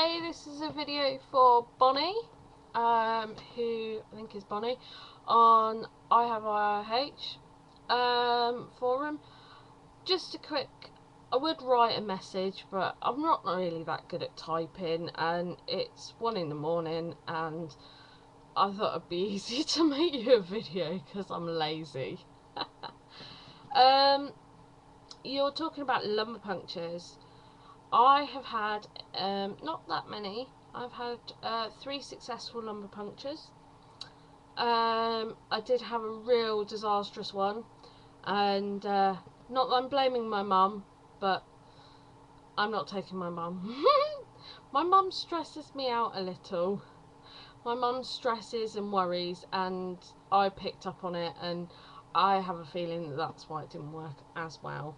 Hey, this is a video for Bonnie, who I think is Bonnie, on I Have IIH forum. Just a quick, I would write a message, but I'm not really that good at typing, and it's 1 in the morning, and I thought it'd be easy to make you a video because I'm lazy. You're talking about lumbar punctures. I have had not that many. I've had 3 successful lumbar punctures. I did have a real disastrous one, and not that I'm blaming my mum, but I'm not taking my mum. My mum stresses me out a little. My mum stresses and worries, and I picked up on it, and I have a feeling that that's why it didn't work as well.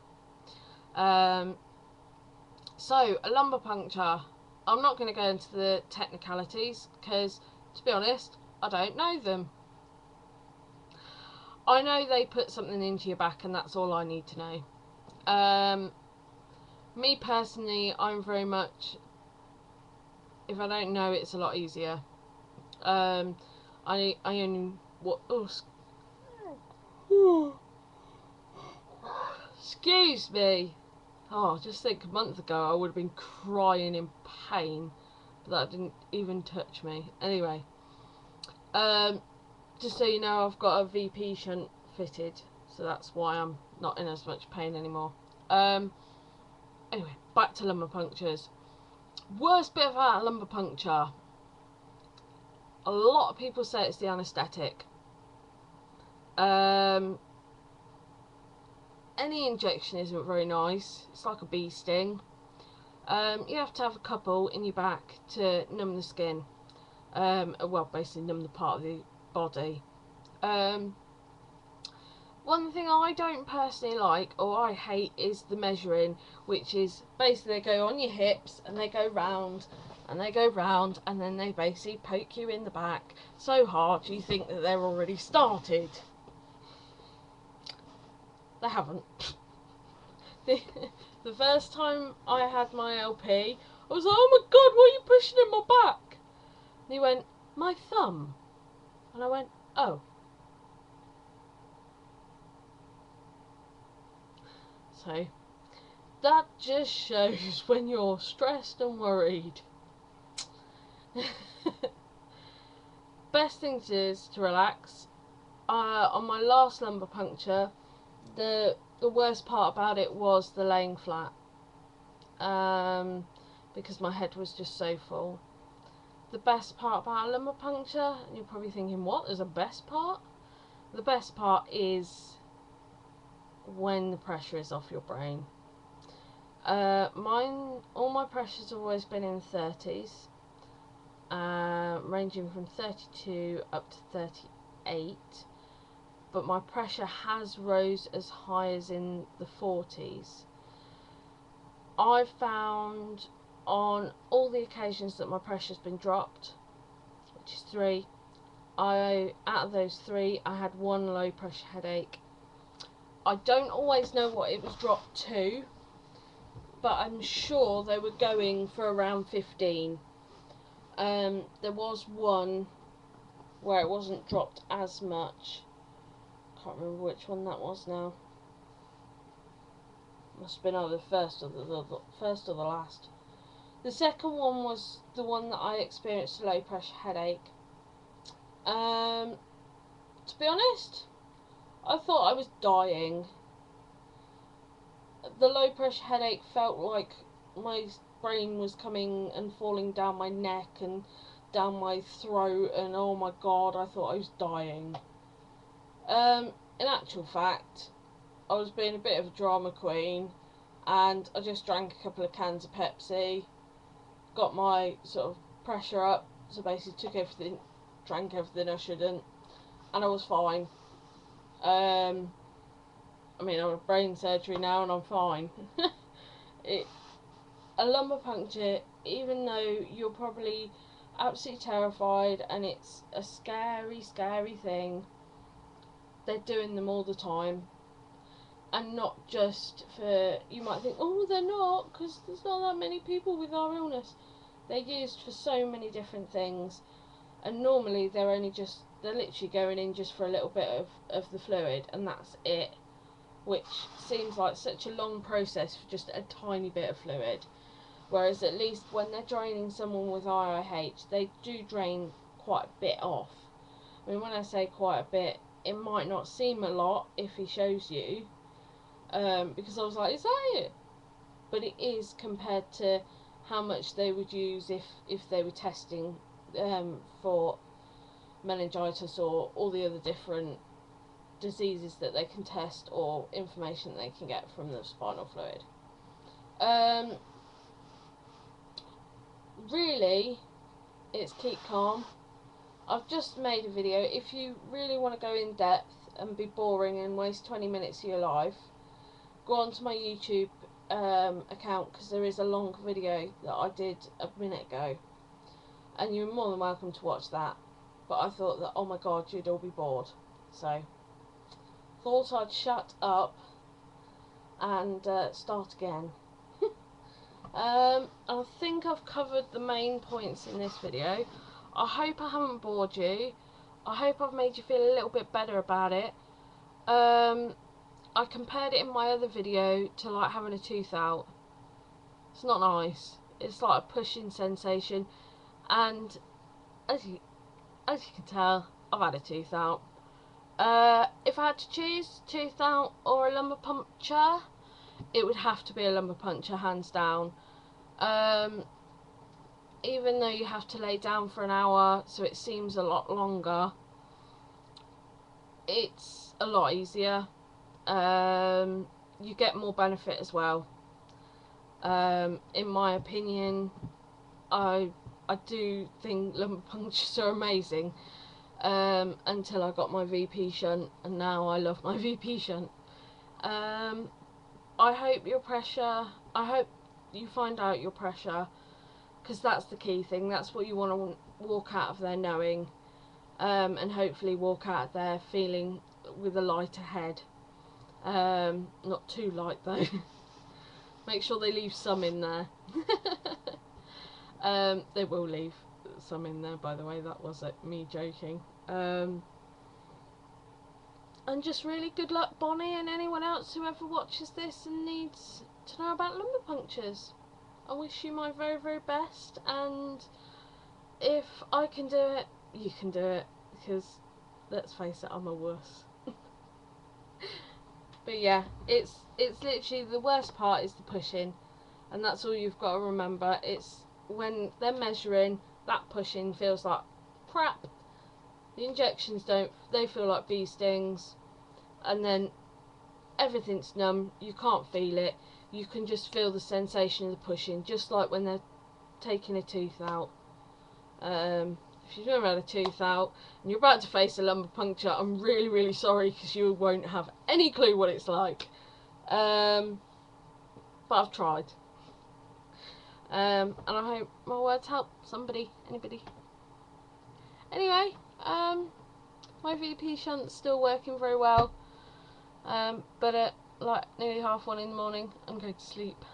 So, a lumbar puncture. I'm not going to go into the technicalities because, to be honest, I don't know them. I know they put something into your back and that's all I need to know. Me personally, I'm very much, if I don't know, it's a lot easier. I only, excuse me. Oh, just think a month ago I would have been crying in pain, but that didn't even touch me. Anyway, just so you know, I've got a VP shunt fitted, so that's why I'm not in as much pain anymore. Anyway, back to lumbar punctures. Worst bit about a lumbar puncture. A lot of people say it's the anaesthetic. Any injection isn't very nice. It's like a bee sting. You have to have a couple in your back to numb the skin. Well, basically numb the part of the body. One thing I don't personally like, or I hate, is the measuring, which is basically they go on your hips and they go round and they go round, and then they basically poke you in the back so hard you think that they're already started. They haven't. The first time I had my LP, I was like, oh my god, what are you pushing in my back? And he went, my thumb. And I went, oh. So, that just shows when you're stressed and worried. Best thing is to relax. On my last lumbar puncture, the worst part about it was the laying flat, because my head was just so full. The best part about a lumbar puncture, and you're probably thinking, what is the best part? The best part is when the pressure is off your brain. All my pressures have always been in 30s, ranging from 32 up to 38. But my pressure has rose as high as in the 40s. I've found on all the occasions that my pressure's been dropped, which is 3, out of those 3 I had 1 low pressure headache. I don't always know what it was dropped to, but I'm sure they were going for around 15. There was one where it wasn't dropped as much. Can't remember which one that was now. Must have been either the first or the last. The second one was the one that I experienced a low pressure headache. To be honest, I thought I was dying. The low pressure headache felt like my brain was coming and falling down my neck and down my throat, and oh my god, I thought I was dying. In actual fact, I was being a bit of a drama queen, and I just drank a couple of cans of Pepsi, got my sort of pressure up, so basically drank everything I shouldn't, and I was fine. I mean, I'm at brain surgery now and I'm fine. A lumbar puncture, even though you're probably absolutely terrified and it's a scary, scary thing, they're doing them all the time. And not just for, you might think, oh, they're not, because there's not that many people with our illness. They're used for so many different things, and normally they're literally going in just for a little bit of the fluid, and that's it, which seems like such a long process for just a tiny bit of fluid. Whereas at least when they're draining someone with IIH, they do drain quite a bit off. I mean, when I say quite a bit, it might not seem a lot if he shows you, because I was like, is that it? But it is compared to how much they would use if they were testing for meningitis or all the other different diseases that they can test or information that they can get from the spinal fluid. Really, it's keep calm. I've just made a video. If you really want to go in depth and be boring and waste 20 minutes of your life, go onto my YouTube account, because there is a long video that I did a minute ago, and you're more than welcome to watch that. But I thought that, oh my god, you'd all be bored, so thought I'd shut up and start again. I think I've covered the main points in this video. I hope I haven't bored you. I hope I've made you feel a little bit better about it. I compared it in my other video to like having a tooth out. It's not nice. It's like a pushing sensation, and as you can tell, I've had a tooth out. If I had to choose tooth out or a lumbar puncture, it would have to be a lumbar puncture, hands down. Even though you have to lay down for an hour, so it seems a lot longer, it's a lot easier. You get more benefit as well. In my opinion, I do think lumbar punctures are amazing, until I got my VP shunt, and now I love my VP shunt. I hope you find out your pressure, because that's the key thing. That's what you want to walk out of there knowing, and hopefully walk out of there feeling with a lighter head. Not too light though. Make sure they leave some in there. They will leave some in there, by the way. That wasn't me joking. And just really good luck, Bonnie, and anyone else who ever watches this and needs to know about lumbar punctures. I wish you my very, very best, and if I can do it, you can do it, because let's face it, I'm a wuss. But yeah, it's literally the worst part is the pushing, and that's all you've got to remember. It's when they're measuring, that pushing feels like crap. The injections they feel like bee stings, and then everything's numb, you can't feel it. You can just feel the sensation of the pushing, just like when they're taking a tooth out. If you've never had a tooth out and you're about to face a lumbar puncture, I'm really, really sorry, because you won't have any clue what it's like. But I've tried. And I hope my words help somebody, anybody. Anyway, my VP shunt's still working very well. But at like nearly 1:30 in the morning, I'm going to sleep.